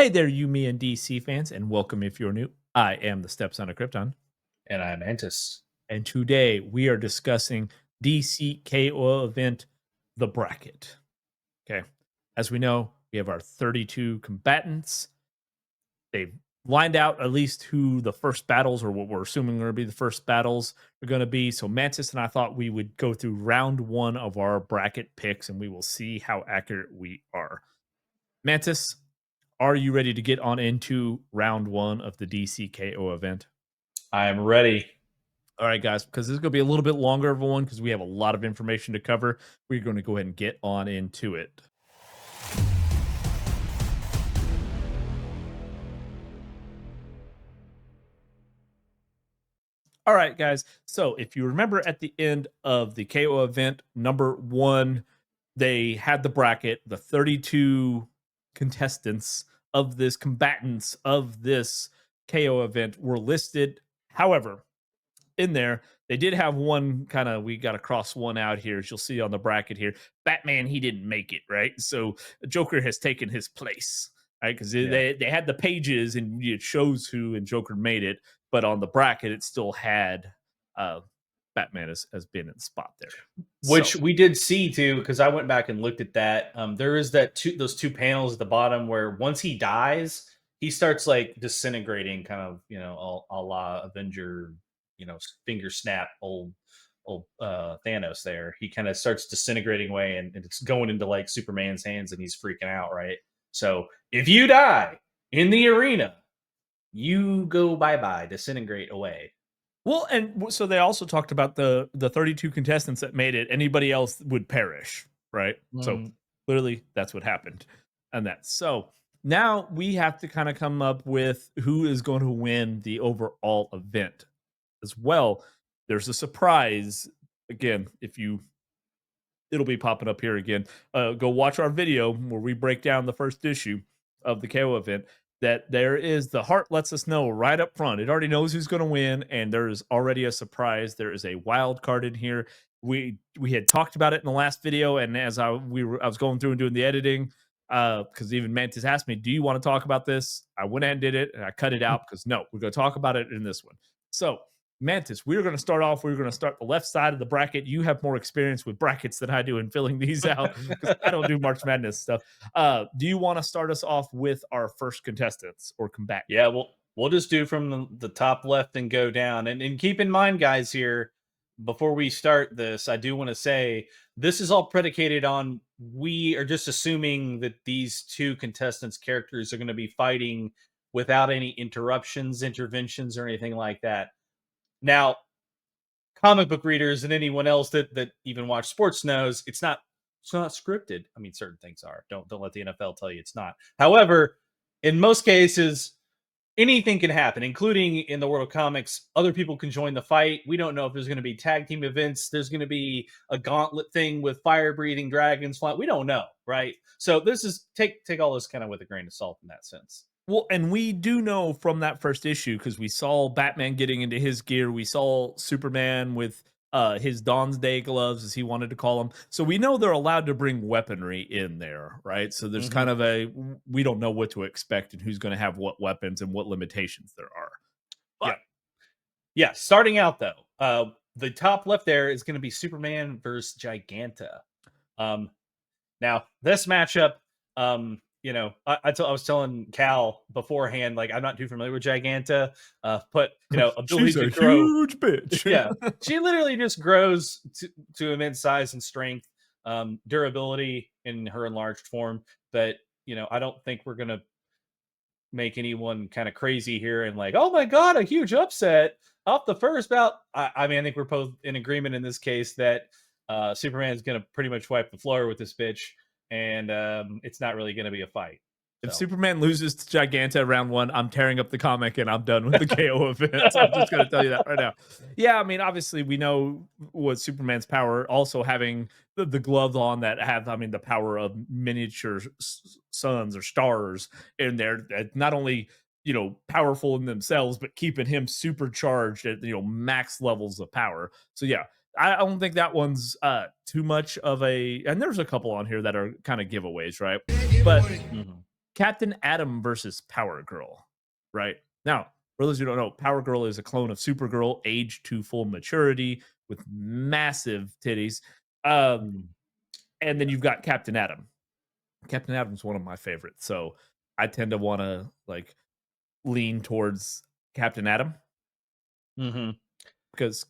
Hey there, you, me, and DC fans, and welcome if you're new. I am the Stepson of Krypton, And I'm Mantis. and today we are discussing DCKO event, The Bracket. Okay, as we know, we have our 32 combatants. They've lined out at least who the first battles, or what we're assuming are going to be the first battles, are going to be. So Mantis and I thought we would go through round one of our bracket picks, and we will see how accurate we are. Mantis, are you ready to get on into round one of the DCKO event? I am ready. All right, guys, because this is going to be a little bit longer of a one because we have a lot of information to cover. We're going to go ahead and get on into it. All right, guys. So if you remember at the end of the KO event, number one, they had the bracket, the 32 contestants of this combatants of this KO event were listed. However, in there, they did have one kind of, we got to cross one out here, as you'll see on the bracket here. Batman, he didn't make it, right? So Joker has taken his place, right? Because they had the pages and it shows who, and Joker made it, but on the bracket, it still had Batman has been in the spot there. Which we did see too, because I went back and looked at that. There is those two panels at the bottom where once he dies, he starts like disintegrating, kind of a la Avenger, finger snap old Thanos. There, he kind of starts disintegrating away, and it's going into like Superman's hands, and he's freaking out, right? So if you die in the arena, you go bye bye, disintegrate away. Well, and so they also talked about the 32 contestants that made it. Anybody else would perish, right? So clearly that's what happened. And that. So now we have to kind of come up with who is going to win the overall event as well. There's a surprise. Again, it'll be popping up here again. Go watch our video where we break down the first issue of the KO event. That there is, the heart lets us know right up front. It already knows who's going to win, and there is already a surprise. There is a wild card in here. We had talked about it in the last video, and as I was going through and doing the editing, because even Mantis asked me, "Do you want to talk about this?" I went and did it, and I cut it out because no, we're going to talk about it in this one. So Mantis, we're going to start off. We're going to start the left side of the bracket. You have more experience with brackets than I do in filling these out because I don't do March Madness stuff. Do you want to start us off with our first contestants or combatants? Yeah, we'll just do from the top left and go down. And keep in mind, guys, here, before we start this, I do want to say this is all predicated on, we are just assuming that these two contestants' characters are going to be fighting without any interruptions, interventions, or anything like that. Now, comic book readers and anyone else that even watch sports knows it's not scripted. I mean, certain things are. Don't let the NFL tell you it's not. However, in most cases, anything can happen, including in the world of comics. Other people can join the fight. We don't know if there's going to be tag team events. There's going to be a gauntlet thing with fire breathing dragons flying. We don't know, right? So this is take all this kind of with a grain of salt in that sense. Well, and we do know from that first issue, because we saw Batman getting into his gear. We saw Superman with his Dawn's Day gloves, as he wanted to call them. So we know they're allowed to bring weaponry in there, right? So there's kind of we don't know what to expect and who's going to have what weapons and what limitations there are. But yeah, starting out though, the top left there is going to be Superman versus Giganta. Now this matchup, I was telling Cal beforehand, like, I'm not too familiar with Giganta, but ability she's a to grow, huge bitch. yeah, she literally just grows to immense size and strength, durability in her enlarged form. But I don't think we're gonna make anyone kind of crazy here and like, oh my god, a huge upset off the first bout. I mean, I think we're both in agreement in this case that Superman is gonna pretty much wipe the floor with this bitch, and it's not really going to be a fight. If Superman loses to Giganta round one, I'm tearing up the comic and I'm done with the KO event. So I'm just going to tell you that right now. Yeah, I mean, obviously we know what Superman's power, also having the gloves on that have, I mean, the power of miniature suns or stars in there. That not only powerful in themselves, but keeping him supercharged at max levels of power. So yeah, I don't think that one's too much of a, and there's a couple on here that are kind of giveaways, right? But Captain Atom versus Power Girl, right? Now, for those who don't know, Power Girl is a clone of Supergirl, aged to full maturity with massive titties. Um, Mm. and then you've got Captain Atom. Captain Atom's one of my favorites, so I tend to want to like lean towards Captain Atom Mhm. because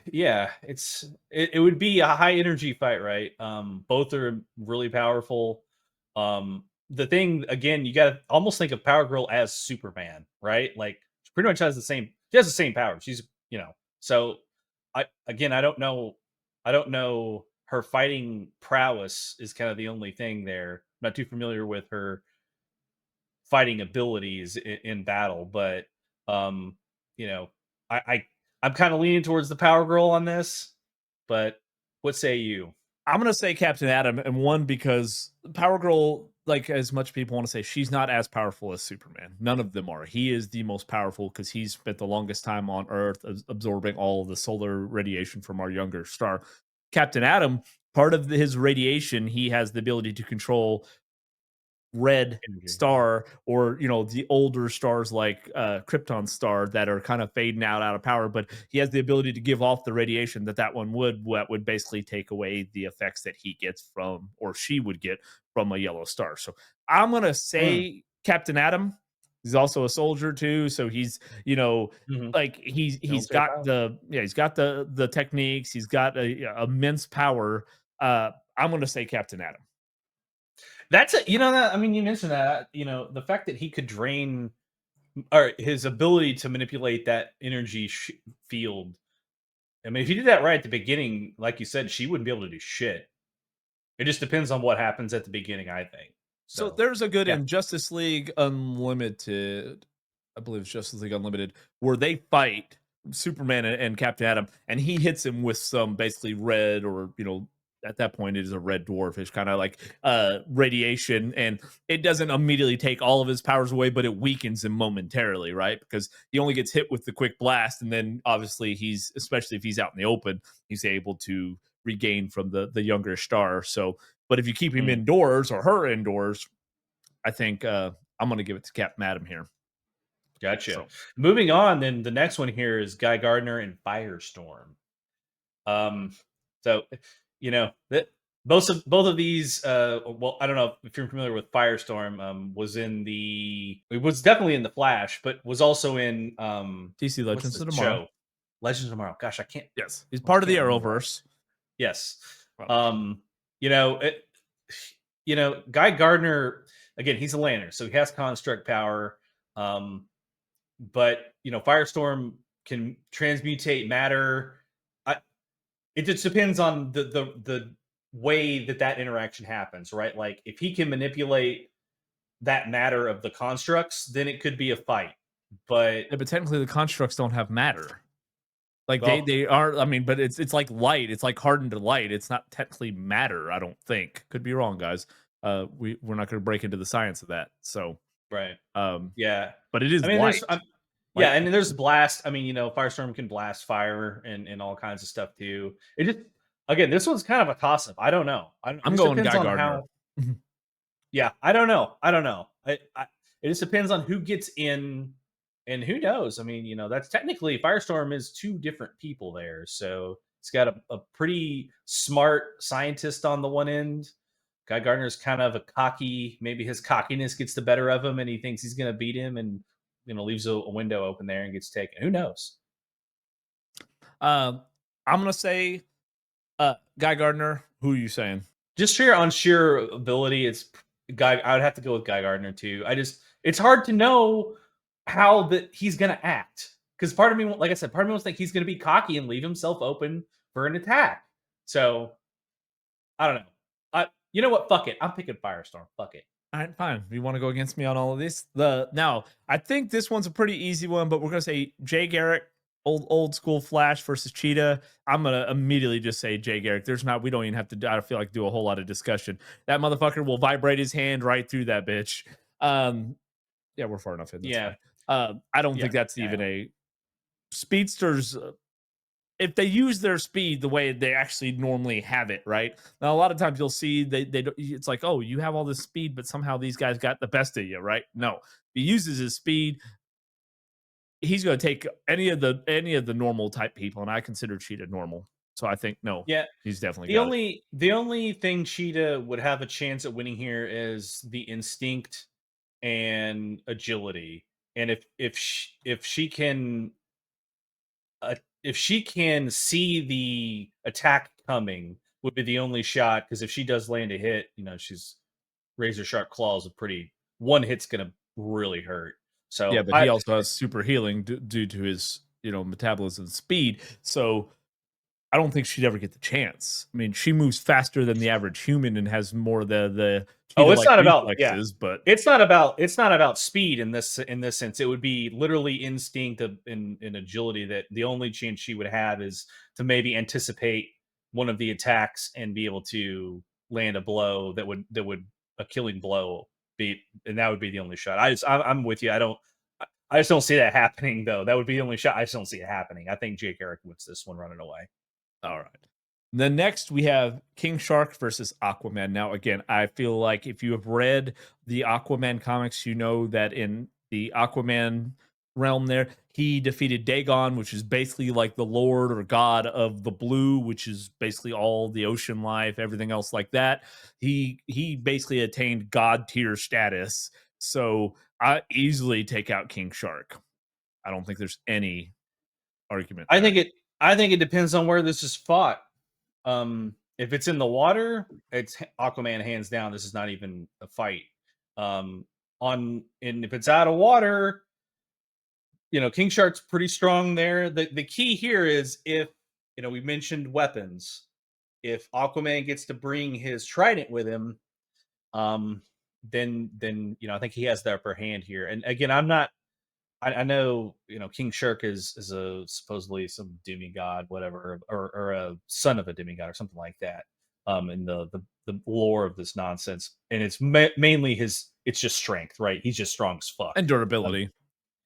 Yeah, it would be a high energy fight, right? Both are really powerful. The thing again, you gotta almost think of Power Girl as Superman, right? Like she pretty much has the same she has the same power. She's so I don't know her fighting prowess is kind of the only thing there. I'm not too familiar with her fighting abilities in battle, but um, you know, I I'm kind of leaning towards the Power Girl on this. But what say you? I'm gonna say Captain Atom, and one because Power Girl, like as much people want to say, she's not as powerful as Superman. None of them are. He is the most powerful because he's spent the longest time on Earth absorbing all of the solar radiation from our younger star. Captain Atom, part of his radiation, he has the ability to control red Energy. star or the older stars like Krypton star that are kind of fading out of power, but he has the ability to give off the radiation that one would basically take away the effects that he gets from or she would get from a yellow star. So I'm gonna Mm, say Captain Atom. He's also a soldier too, so he's mhm. like he's Military got power. the techniques, he's got a immense power. I'm gonna say Captain Atom. That's it. You know that I mean, you mentioned that. The fact that he could drain or his ability to manipulate that energy field. I mean, if he did that right at the beginning, like you said, she wouldn't be able to do shit. It just depends on what happens at the beginning, I think. So So, there's a good yeah. in Justice League Unlimited, I believe it's Justice League Unlimited, where they fight Superman and Captain Atom, and he hits him with some basically red or at that point it is a red dwarfish kind of like radiation, and it doesn't immediately take all of his powers away, but it weakens him momentarily, right? Because he only gets hit with the quick blast, and then obviously he's especially if he's out in the open, he's able to regain from the younger star. So but if you keep him Mm, indoors or her indoors, I think I'm going to give it to Captain Atom here. gotcha. So Moving on, then the next one here is Guy Gardner and Firestorm. Um, so that both of these, well, I don't know if you're familiar with Firestorm. It was definitely in the Flash, but was also in DC what's Legends the of Tomorrow. show? Legends of Tomorrow. Gosh, Yes, he's I just part of the can't remember all. Arrowverse. Yes. Well, Um, you know, it, Guy Gardner, again, he's a lantern, so he has construct power. Um, but Firestorm can transmutate matter. I, it just depends on the way that interaction happens, right? Like if he can manipulate that matter of the constructs, then it could be a fight. But yeah, but technically the constructs don't have matter. Like well, they are. I mean, but it's like light. It's like hardened to light. It's not technically matter. I don't think. Could be wrong, guys. We're not going to break into the science of that. So, right. um, Yeah. but it I is mean, light. yeah, Light. and then there's blast. I mean, Firestorm can blast fire and all kinds of stuff too. It just again, this one's kind of a toss up. I don't know. It I'm just going depends Guy on Gardner. how. Yeah, I don't know. I don't know. It just depends on who gets in, and who knows. I mean, that's technically Firestorm is two different people there. So it's got a pretty smart scientist on the one end. Guy Gardner's kind of a cocky. Maybe his cockiness gets the better of him, and he thinks he's going to beat him, and leaves a window open there and gets taken. Who knows? Um, I'm going to say Guy Gardner. Who are you saying? Just sheer ability, it's Guy. I would have to go with Guy Gardner too. It's hard to know how that he's gonna act because part of me, like I said, part of me wants to think he's gonna be cocky and leave himself open for an attack. So I don't know. You know what? Fuck it. I'm picking Firestorm. Fuck it. All right, fine. You want to go against me on all of this? Now, I think this one's a pretty easy one, but we're gonna say Jay Garrick, old school Flash versus Cheetah. I'm gonna immediately just say Jay Garrick. We don't even have to. I feel like do a whole lot of discussion. That motherfucker will vibrate his hand right through that bitch. Yeah, we're far enough in. That's Yeah. fine. I don't Yeah. think that's Yeah. even a speedsters. if they use their speed the way they actually normally have it, right? Now, a lot of times you'll see it's like, oh, you have all this speed, but somehow these guys got the best of you, right? No, he uses his speed. He's going to take any of the normal type people, and I consider Cheetah normal. So I think no, Yeah. he's definitely The got it. only the only thing Cheetah would have a chance at winning here is the instinct and agility. And if she can see the attack coming, would be the only shot. Because if she does land a hit, she's razor sharp claws. A pretty one hit's gonna really hurt. Yeah, So but he also has super healing due to his metabolism speed. So I don't think she'd ever get the chance. I mean, she moves faster than the average human and has more the Oh, it's cheetah-like not about yeah. reflexes, but It's not about speed in this sense. It would be literally instinct in agility that the only chance she would have is to maybe anticipate one of the attacks and be able to land a blow that would a killing blow be, and that would be the only shot. I'm with you. I just don't see that happening though. That would be the only shot. I just don't see it happening. I think Jake Eric wins this one running away. all right. Then next we have King Shark versus Aquaman. Now, again, I feel like if you have read the Aquaman comics, you know that in the Aquaman realm there, he defeated Dagon, which is basically like the lord or god of the blue, which is basically all the ocean life, everything else like that. He basically attained god tier status. So I easily take out King Shark. I don't think there's any argument I there. think it. I think it depends on where this is fought. If it's in the water, it's Aquaman hands down. This is not even a fight. Um, and if it's out of water, King Shark's pretty strong there. The key here is if we mentioned weapons. If Aquaman gets to bring his trident with him, um, then I think he has the upper hand here. And again, I'm not. I know King Shark is a supposedly some demigod, whatever, or a son of a demigod or something like that. In the lore of this nonsense, and it's mainly it's just strength, right? He's just strong as fuck. And Um, durability.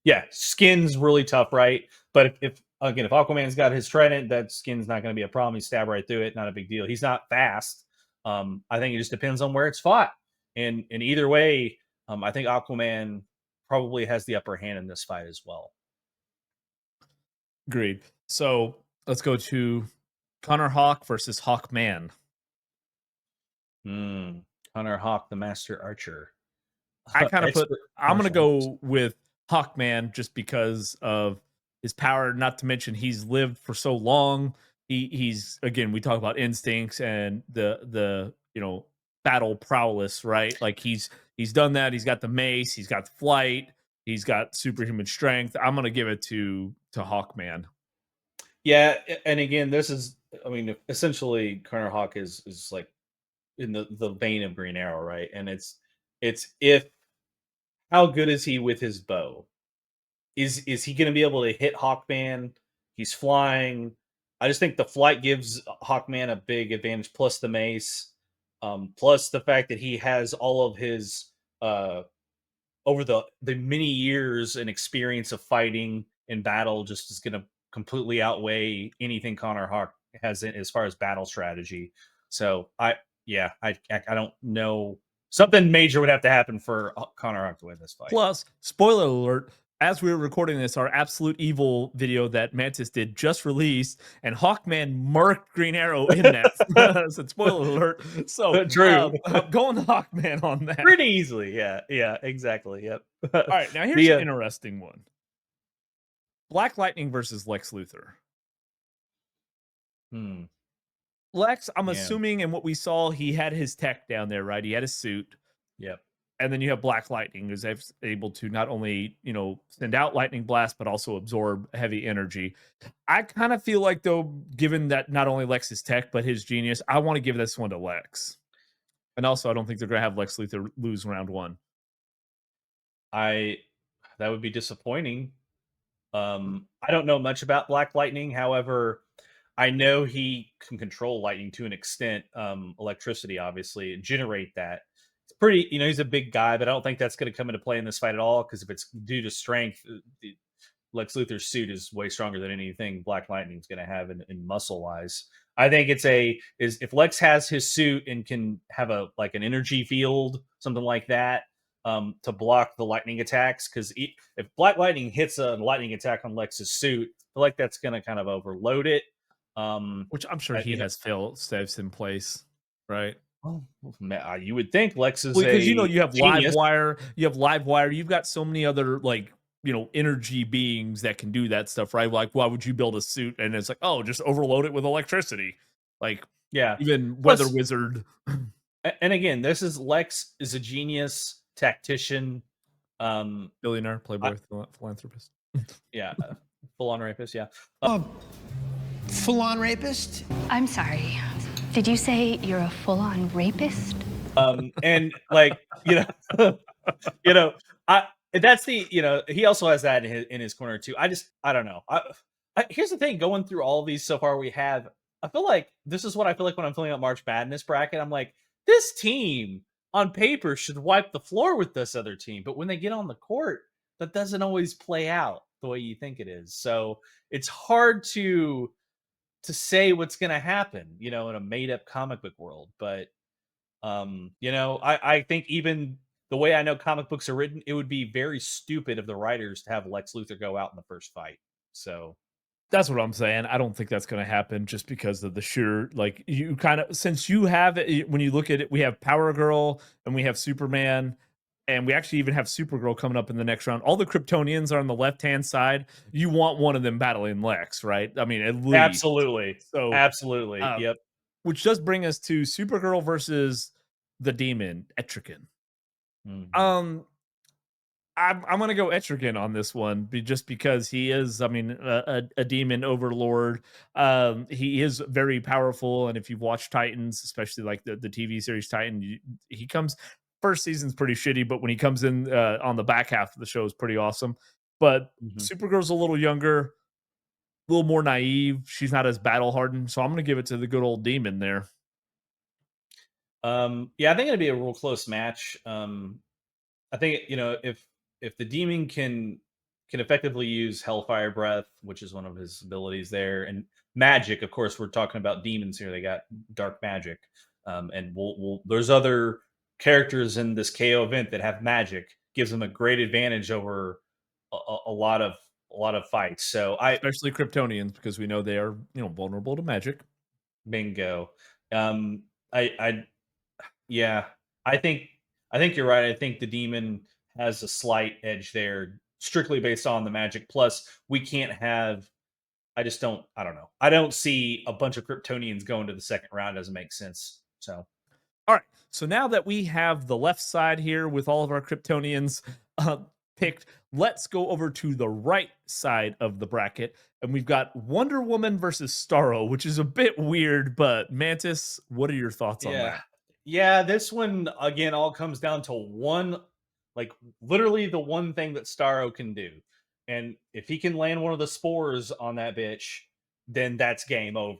yeah, skin's really tough, right? But if Aquaman's got his trident, that skin's not going to be a problem. He stab right through it, not a big deal. He's not fast. I think it just depends on where it's fought, and either way, I think Aquaman probably has the upper hand in this fight as well. Agreed. So let's go to Connor Hawk versus Hawkman. Hunter Hawk, the master archer. I kind of put. Expert I'm gonna martial arts. go with Hawkman just because of his power. Not to mention he's lived for so long. He's again. We talk about instincts and the battle prowess, right? Like he's done that. He's got the mace. He's got flight. He's got superhuman strength. I'm gonna give it to Hawkman. Yeah, and again, this is, I mean, essentially, Connor Hawk is like in the vein of Green Arrow, right? And it's if how good is he with his bow? Is he going to be able to hit Hawkman? He's flying. I just think the flight gives Hawkman a big advantage, plus the mace, plus the fact that he has all of his over the many years and experience of fighting in battle, just is going to completely outweigh anything Connor Hawk has as far as battle strategy. So I don't know. Something major would have to happen for Connor Hawk to win this fight. Plus, spoiler alert, as we were recording this, our Absolute Evil video that Mantis did just released, and Hawkman marked Green Arrow in that. So, spoiler alert. So, True. I'm going to Hawkman on that. Pretty easily. Yeah, exactly. Yep. All right, now here's an interesting one. Black Lightning versus Lex Luthor. Lex, I'm assuming in what we saw, he had his tech down there, right? He had his suit. Yep. And then you have Black Lightning, who's able to not only, send out lightning blast, but also absorb heavy energy. I kind of feel like, though, given that not only Lex's tech, but his genius, I want to give this one to Lex. And also, I don't think they're going to have Lex Luthor lose round one. That would be disappointing. I don't know much about Black Lightning. However, I know he can control lightning to an extent, electricity, obviously, and generate that. It's pretty, he's a big guy, but I don't think that's going to come into play in this fight at all. Because if it's due to strength, Lex Luthor's suit is way stronger than anything Black Lightning's going to have in muscle wise. I think it's a is if Lex has his suit and can have a like an energy field, something like that, to block the lightning attacks. Because if Black Lightning hits a lightning attack on Lex's suit, I feel like that's going to kind of overload it. Which I'm sure he You know, has fail safes in place, right? well, you would think Lex is Well, because a you have genius. live wire, you've got so many other like energy beings that can do that stuff, right? Like, why would you build a suit and it's like, oh, just overload it with electricity? Like, Yeah. even Weather Plus, Wizard, and again, this is Lex is a genius tactician. billionaire, I, playboy, philanthropist. yeah, full on rapist. Yeah. Full-on rapist? I'm sorry. Did you say you're a full-on rapist? And like you know, I that's the he also has that in his corner too. I don't know. Here's the thing: going through all of these so far, I feel like this is what I feel like when I'm filling out March Madness bracket. I'm like, this team on paper should wipe the floor with this other team, but when they get on the court, that doesn't always play out the way you think it is. So it's hard to say what's going to happen, in a made up comic book world. But I think even the way I know comic books are written, it would be very stupid of the writers to have Lex Luthor go out in the first fight. So That's what I'm saying. I don't think that's going to happen just because of the sheer, like, you kind of, since you have it, when you look at it, we have Power Girl and we have Superman, and we actually even have Supergirl coming up in the next round. All the Kryptonians are on the left hand side. You want one of them battling Lex, right? I mean, at least. absolutely, So, absolutely, uh, yep. which does bring us to Supergirl versus the demon, Etrigan. Mhm. Um, I'm gonna go Etrigan on this one, just because he is, I mean, a demon overlord. He is very powerful, and if you've watched Titans, especially like the TV series Titan, he comes. First season's pretty shitty, but when he comes in on the back half of the show is pretty awesome. But Mhm. Supergirl's a little younger, a little more naive. She's not as battle hardened, so I'm gonna give it to the good old demon there. Yeah, I think it'd be a real close match. I think if the demon can effectively use Hellfire Breath, which is one of his abilities there, and magic. Of course, we're talking about demons here. They got dark magic, and there's other characters in this KO event that have magic. Gives them a great advantage over a lot of fights. So Especially Kryptonians, because we know they are, vulnerable to magic. bingo. Um, I Yeah, I think I think you're right. I think the demon has a slight edge there, strictly based on the magic. Plus, we can't have. I just don't. I don't know. I don't see a bunch of Kryptonians going to the second round. Doesn't make sense. So All right. So now that we have the left side here with all of our Kryptonians picked, let's go over to the right side of the bracket. And we've got Wonder Woman versus Starro, which is a bit weird, but Mantis, what are your thoughts on yeah, that? yeah. This one again all comes down to one, like literally the one thing that Starro can do, and if he can land one of the spores on that bitch, then that's game over.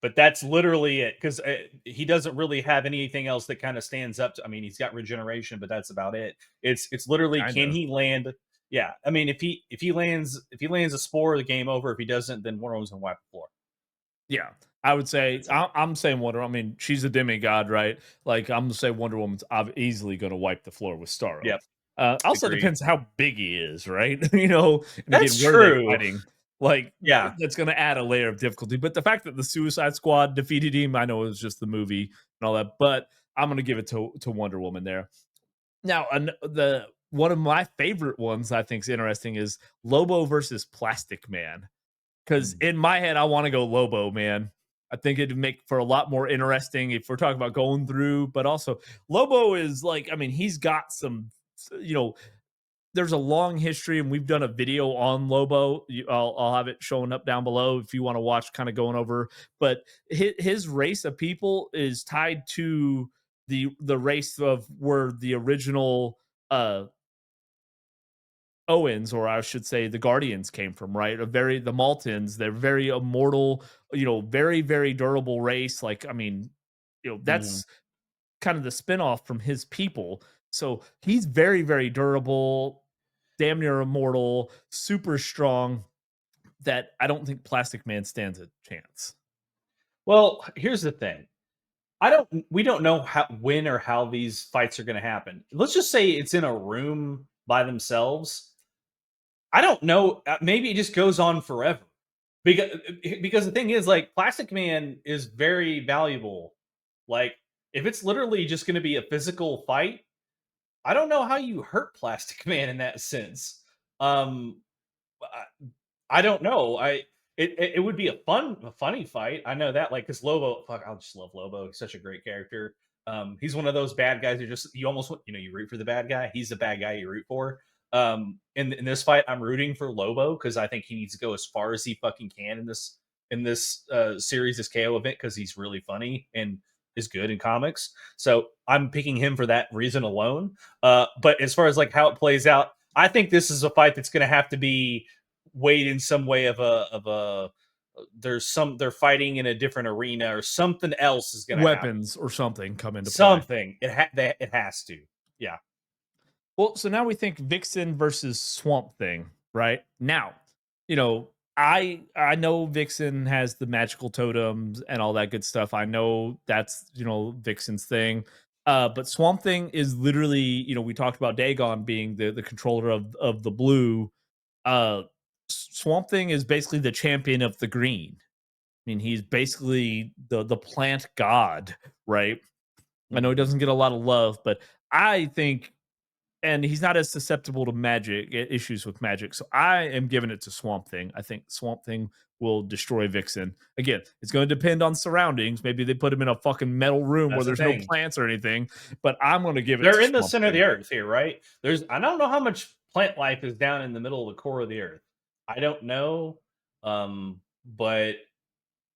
But that's literally it because he doesn't really have anything else that kind of stands up to. I mean, he's got regeneration, but that's about it. It's literally Kind can of. he land? Yeah, I mean, if he lands a spore, the game over. If he doesn't, then Wonder Woman's gonna wipe the floor. Yeah. I would say, That's it. I'm saying Wonder, I mean, she's a demigod, right? Like, I'm going to say Wonder Woman's easily going to wipe the floor with Starro. Yep, Also agreed. depends how big he is, right? And again, That's where are they true. fighting? Like, Yeah. that's going to add a layer of difficulty. But the fact that the Suicide Squad defeated him, I know it was just the movie and all that, but I'm going to give it to Wonder Woman there. Now, the one of my favorite ones I think is interesting is Lobo versus Plastic Man. Because Mm. in my head, I want to go Lobo, man. I think it'd make for a lot more interesting if we're talking about going through, but also Lobo is like, I mean, he's got some, you know, there's a long history, and we've done a video on Lobo. I'll have it showing up down below if you want to watch, kind of going over. But his race of people is tied to the race of where the original Owens, or I should say the Guardians came from, right? The Maltons, they're very immortal, very, very durable race. Like, I mean, Mhm. that's kind of the spinoff from his people. So he's very, very durable. damn near immortal, super strong, that I don't think Plastic Man stands a chance. Well, here's the thing. We don't know when or how these fights are going to happen. Let's just say it's in a room by themselves. I don't know. Maybe it just goes on forever. Because the thing is, like, Plastic Man is very valuable. Like, if it's literally just going to be a physical fight, I don't know how you hurt Plastic Man in that sense. Um, I don't know. It would be a funny fight. I know that, like, because Lobo, fuck, I just love Lobo. He's such a great character. He's one of those bad guys who just you almost you root for the bad guy. He's the bad guy you root for. In this fight, I'm rooting for Lobo because I think he needs to go as far as he fucking can in this series, this KO event, because he's really funny and is good in comics. So I'm picking him for that reason alone. But as far as like how it plays out, I think this is a fight that's going to have to be weighed in some way of a they're fighting in a different arena or something else is going to weapons or something come into play. Something it has to. Yeah. Well, so now we think Vixen versus Swamp Thing, right? Now, I know Vixen has the magical totems and all that good stuff. I know that's, Vixen's thing. But Swamp Thing is literally, we talked about Dagon being the controller of the blue. Swamp Thing is basically the champion of the green. I mean, he's basically the plant god, right? I know he doesn't get a lot of love, but I think, and he's not as susceptible to magic issues with magic. So I am giving it to Swamp Thing. I think Swamp Thing will destroy Vixen. Again, it's going to depend on surroundings. Maybe they put him in a fucking metal room where there's no plants or anything, but I'm going to give it They're in the center of the earth here, right? I don't know how much plant life is down in the middle of the core of the earth. I don't know. But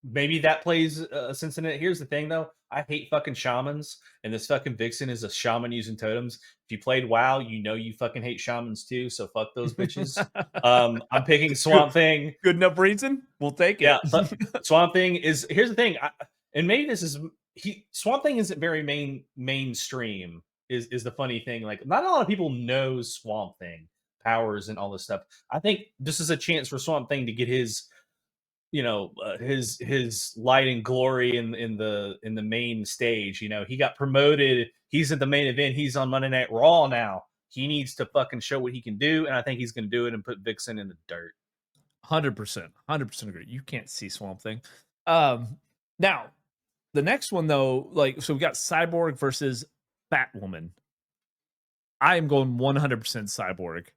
maybe that plays a sense in it. Here's the thing, though. I hate fucking shamans, and this fucking Vixen is a shaman using totems. If you played WoW, you fucking hate shamans too, so fuck those bitches. I'm picking Swamp Thing. Good enough reason? We'll take it. Yeah, Swamp Thing is... Here's the thing, and maybe this is... Swamp Thing isn't very mainstream, is the funny thing. Like, not a lot of people know Swamp Thing powers and all this stuff. I think this is a chance for Swamp Thing to get his his light and glory in the main stage. He got promoted. He's at the main event. He's on Monday Night Raw now. He needs to fucking show what he can do, and I think he's going to do it and put Vixen in the dirt. 100%, 100% agree. You can't see Swamp Thing. Now the next one though, so we got Cyborg versus Batwoman. I am going 100% Cyborg.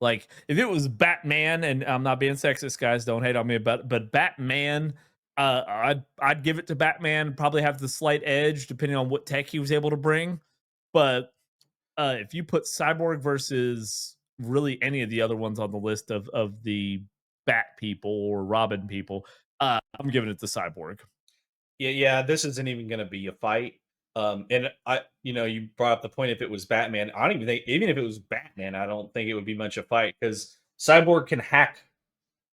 Like, if it was Batman, and I'm not being sexist, guys, don't hate on me, but Batman, I'd give it to Batman. Probably have the slight edge depending on what tech he was able to bring. But if you put Cyborg versus really any of the other ones on the list of the Bat people or Robin people, I'm giving it to Cyborg. Yeah, this isn't even going to be a fight. And you brought up the point, if it was Batman, I don't even think, even if it was Batman, I don't think it would be much of a fight, because Cyborg can hack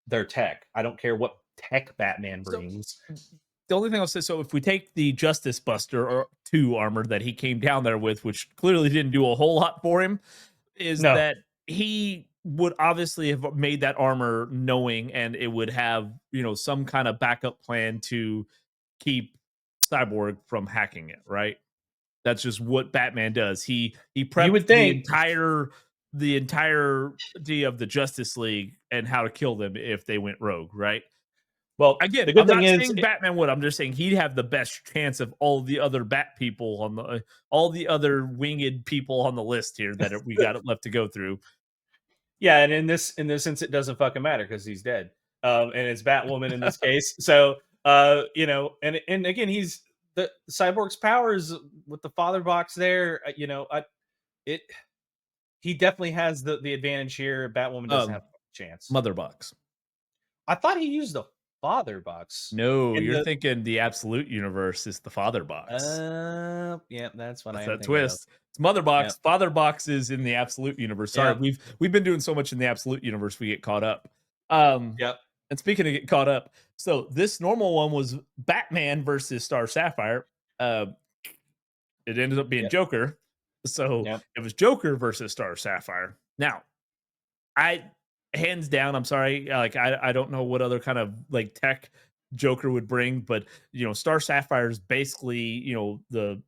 their tech. I don't care what tech Batman brings. So, the only thing I'll say, so if we take the Justice Buster or 2 armor that he came down there with, which clearly didn't do a whole lot for him, is that he would obviously have made that armor knowing, and it would have, some kind of backup plan to keep Cyborg from hacking it, right? That's just what Batman does. He prepped the entirety of the Justice League and how to kill them if they went rogue, right? Well, again, I'm not saying Batman would. I'm just saying he'd have the best chance of all the other Bat people all the other winged people on the list here that we got left to go through. Yeah, and in this sense, it doesn't fucking matter because he's dead, and it's Batwoman in this case. So, and again, he's the Cyborg's powers with the father box there. He definitely has the advantage here. Batwoman doesn't have a chance. Mother box. I thought he used the father box. No, you're thinking the Absolute Universe is the father box. Yeah, that's what I am that twist. It's Mother box. Yep. Father box is in the Absolute Universe. Sorry, we've been doing so much in the Absolute Universe, we get caught up. Yep. And speaking of get caught up, so this normal one was Batman versus Star Sapphire. It ended up being Joker. So it was Joker versus Star Sapphire. Now, I hands down, I'm sorry, like I don't know what other kind of like tech Joker would bring, but Star Sapphire is basically the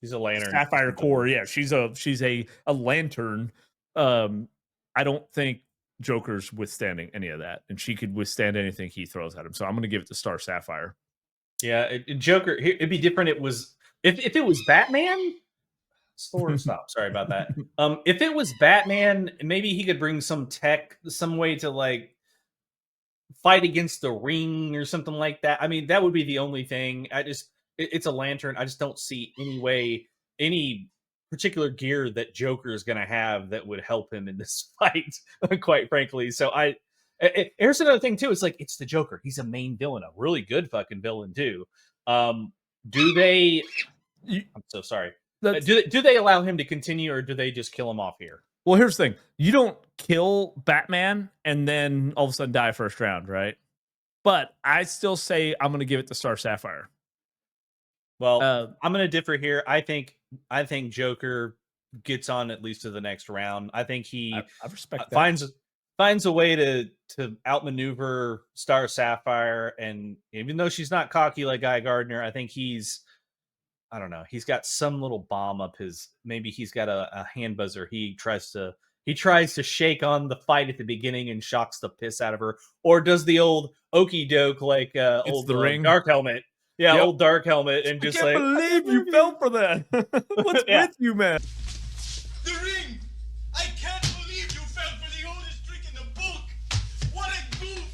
He's a lantern. Sapphire core. Yeah, she's a lantern. I don't think Joker's withstanding any of that, and she could withstand anything he throws at him. So I'm going to give it to Star Sapphire. Yeah, Joker. It'd be different. It was if it was Batman. Stop. Sorry about that. If it was Batman, maybe he could bring some tech, some way to like fight against the ring or something like that. I mean, that would be the only thing. It's a lantern. I just don't see any particular gear that Joker is going to have that would help him in this fight, quite frankly. So here's another thing too. It's like, it's the Joker. He's a main villain, a really good fucking villain too. Do they, I'm so sorry. Do they allow him to continue, or do they just kill him off here? Well, here's the thing. You don't kill Batman and then all of a sudden die first round, right? But I still say I'm going to give it to Star Sapphire. Well, I'm going to differ here. I think Joker gets on at least to the next round. I think he I respect that. finds a way to outmaneuver Star Sapphire, and even though she's not cocky like Guy Gardner, I think I don't know. He's got some little bomb up his. Maybe he's got a hand buzzer. He tries to shake on the fight at the beginning and shocks the piss out of her, or does the old okey doke like old the ring. Dark Helmet. Yeah, yep. Old Dark Helmet, and just I can't believe you fell for that. What's with you, man? The ring. I can't believe you fell for the oldest trick in the book. What a goof!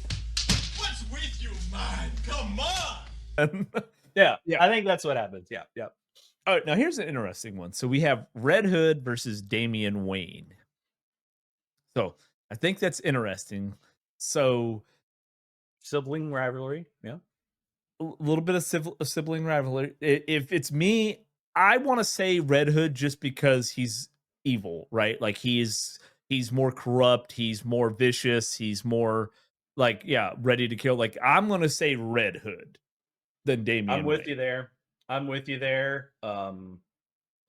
What's with you, man? Come on. Yeah, I think that's what happens. Yeah. All right, now here's an interesting one. So we have Red Hood versus Damian Wayne. So I think that's interesting. So sibling rivalry, yeah. A little bit of sibling rivalry. If it's me, I want to say Red Hood just because he's evil, right? Like he's more corrupt, he's more vicious, he's more like ready to kill. Like I'm going to say Red Hood than Damian. I'm with you there.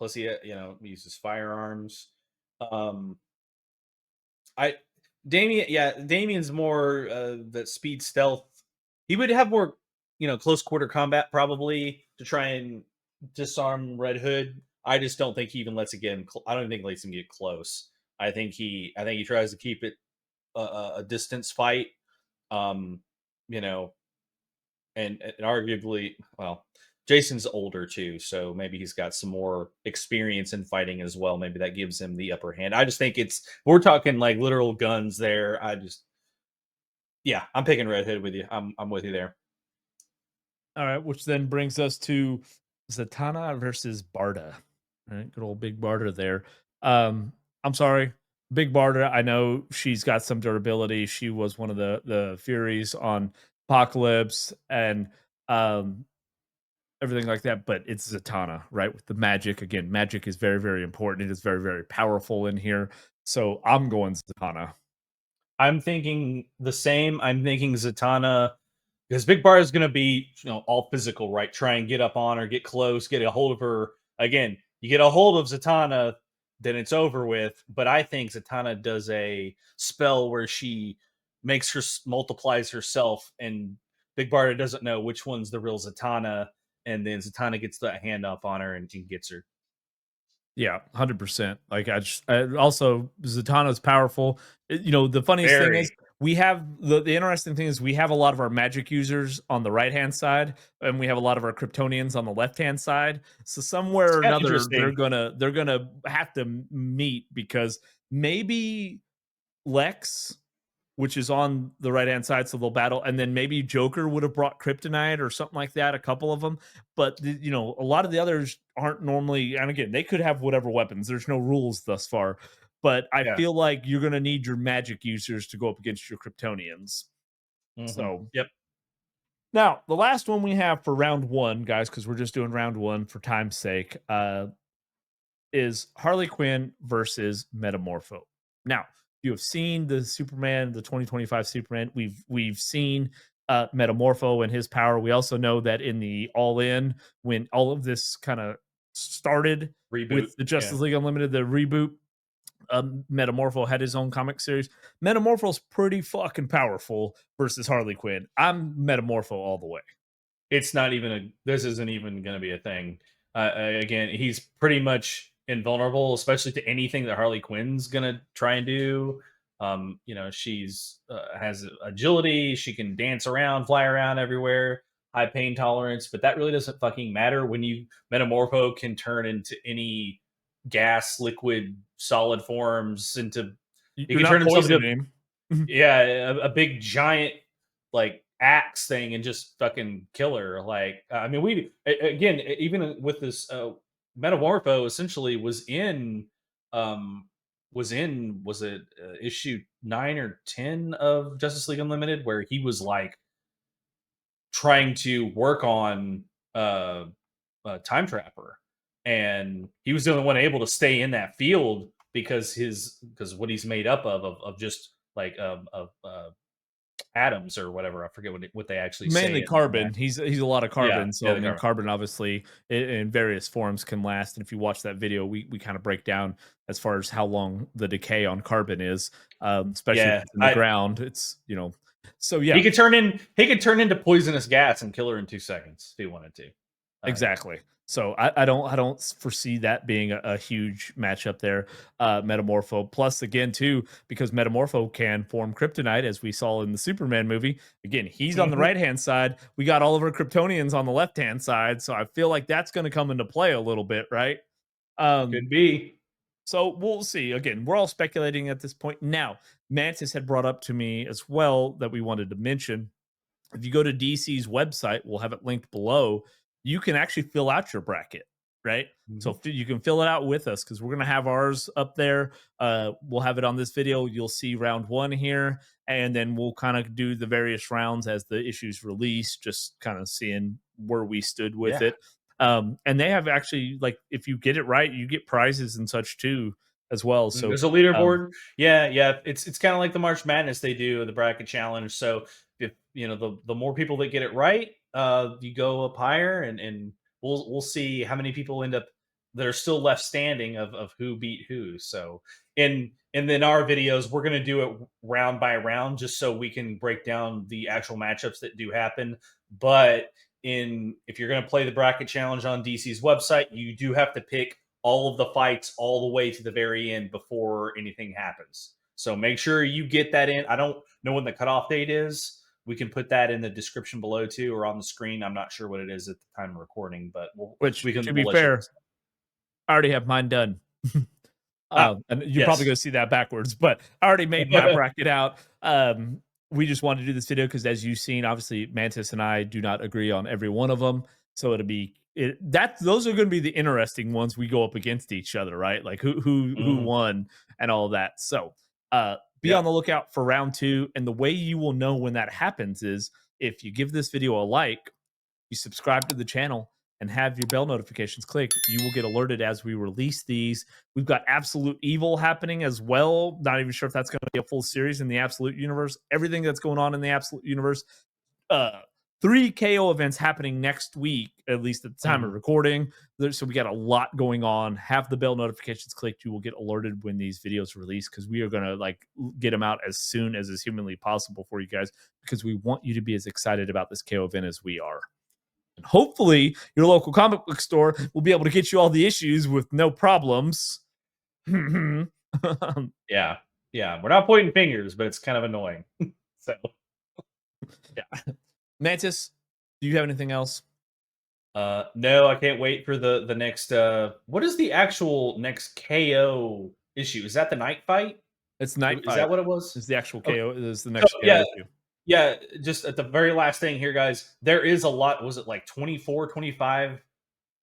Plus he uses firearms. Damian's more that speed stealth. He would have more close quarter combat probably to try and disarm Red Hood. I just don't think he even lets it get him. I don't think he lets him get close. I think he tries to keep it a distance fight. And arguably, well, Jason's older too, so maybe he's got some more experience in fighting as well. Maybe that gives him the upper hand. I just think we're talking like literal guns there. I'm picking Red Hood with you. I'm with you there. All right, which then brings us to Zatanna versus Barda. All right, good old Big Barda there. I'm sorry, Big Barda. I know she's got some durability. She was one of the Furies on Apocalypse and everything like that, but it's Zatanna, right? With the magic. Again, magic is very, very important. It is very, very powerful in here. So I'm going Zatanna. I'm thinking the same. I'm thinking Zatanna. Because Big Barda is going to be, all physical, right? Try and get up on her, get close, get a hold of her. Again, you get a hold of Zatanna, then it's over with. But I think Zatanna does a spell where she multiplies herself, and Big Barda doesn't know which one's the real Zatanna, and then Zatanna gets that hand up on her and gets her. Yeah, 100%. Like also Zatanna's powerful. The funniest thing is we have the interesting thing is we have a lot of our magic users on the right hand side, and we have a lot of our Kryptonians on the left hand side. So somewhere or another, they're gonna have to meet, because maybe Lex, which is on the right hand side, so they'll battle, and then maybe Joker would have brought kryptonite or something like that. A couple of them, but a lot of the others aren't normally. And again, they could have whatever weapons. There's no rules thus far. But I feel like you're going to need your magic users to go up against your Kryptonians. Mm-hmm. So, yep. Now, the last one we have for round one, guys, because we're just doing round one for time's sake, is Harley Quinn versus Metamorpho. Now, you have seen the Superman, the 2025 Superman. We've seen Metamorpho and his power. We also know that in the All In, when all of this kind of started with the Justice League Unlimited, the reboot, Metamorpho had his own comic series. Metamorpho's pretty fucking powerful versus Harley Quinn. I'm Metamorpho all the way. It's not even this isn't even going to be a thing. Again, he's pretty much invulnerable, especially to anything that Harley Quinn's going to try and do. She's has agility. She can dance around, fly around everywhere, high pain tolerance, but that really doesn't fucking matter when you Metamorpho can turn into any gas, liquid, solid forms into. He You're can not turn himself into poisoning yeah, a big giant like axe thing and just fucking kill her. Like, I mean, again, even with this Metamorpho, essentially was it issue 9 or 10 of Justice League Unlimited, where he was like trying to work on Time Trapper, and he was the only one able to stay in that field because what he's made up of just like atoms or whatever. I forget what they actually say. mainly carbon. He's a lot of carbon. So yeah, I the mean, carbon. carbon obviously in various forms can last. And if you watch that video, we kind of break down as far as how long the decay on carbon is, especially if it's in the ground. It's so yeah, He could turn into poisonous gas and kill her in 2 seconds if he wanted to. exactly. So I don't foresee that being a huge matchup there. Metamorpho plus again too, because Metamorpho can form kryptonite as we saw in the Superman movie. Again, he's on the right hand side. We got all of our Kryptonians on the left hand side. So I feel like that's going to come into play a little bit, right? Could be. So we'll see. Again, we're all speculating at this point. Now, Mantis had brought up to me as well that we wanted to mention. If you go to DC's website, we'll have it linked below. You can actually fill out your bracket, right? So you can fill it out with us because we're going to have ours up there. We'll have it on this video. You'll see round 1 here, and then we'll kind of do the various rounds as the issues release, just kind of seeing where we stood with it. And they have actually, like, if you get it right, you get prizes and such too as well. So there's a leaderboard. Yeah. It's kind of like the March Madness they do, the bracket challenge. So if the more people that get it right, you go up higher, and we'll see how many people end up that are still left standing of who beat who. So and then our videos, we're gonna do it round by round just so we can break down the actual matchups that do happen. But if you're gonna play the bracket challenge on DC's website, you do have to pick all of the fights all the way to the very end before anything happens. So make sure you get that in. I don't know when the cutoff date is. We can put that in the description below too, or on the screen. I'm not sure what it is at the time of recording, but to be fair, I already have mine done. And you're probably going to see that backwards, but I already made my bracket out. We just wanted to do this video because, as you've seen, obviously Mantis and I do not agree on every one of them. So those are going to be the interesting ones. We go up against each other, right? Like who won and all of that. So be on the lookout for round 2. And the way you will know when that happens is if you give this video a like, you subscribe to the channel, and have your bell notifications clicked, you will get alerted as we release these. We've got Absolute Evil happening as well. Not even sure if that's going to be a full series in the Absolute universe. Everything that's going on in the Absolute universe. 3 KO events happening next week, at least at the time of recording. So we got a lot going on. Have the bell notifications clicked. You will get alerted when these videos release, because we are going to get them out as soon as is humanly possible for you guys, because we want you to be as excited about this KO event as we are. And hopefully your local comic book store will be able to get you all the issues with no problems. Yeah. We're not pointing fingers, but it's kind of annoying. So, yeah. Mantis, do you have anything else? No, I can't wait for the next. What is the actual next KO issue? Is that the night fight? It's night fight. Is that what it was? It's the actual KO. It is the next KO issue. Yeah, just at the very last thing here, guys, there is a lot. Was it like 24, 25?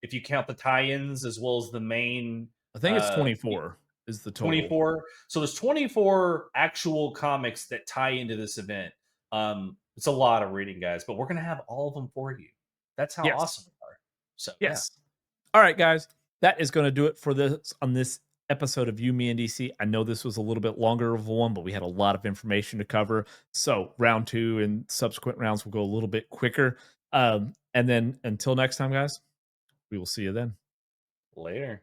If you count the tie-ins as well as the main. I think it's 24 is the total. 24. So there's 24 actual comics that tie into this event. It's a lot of reading, guys, but we're going to have all of them for you. That's how awesome we are. So, yes. Yeah. All right, guys, that is going to do it for this on this episode of You, Me, and DC. I know this was a little bit longer of a one, but we had a lot of information to cover. So round 2 and subsequent rounds will go a little bit quicker. And then until next time, guys, we will see you then. Later.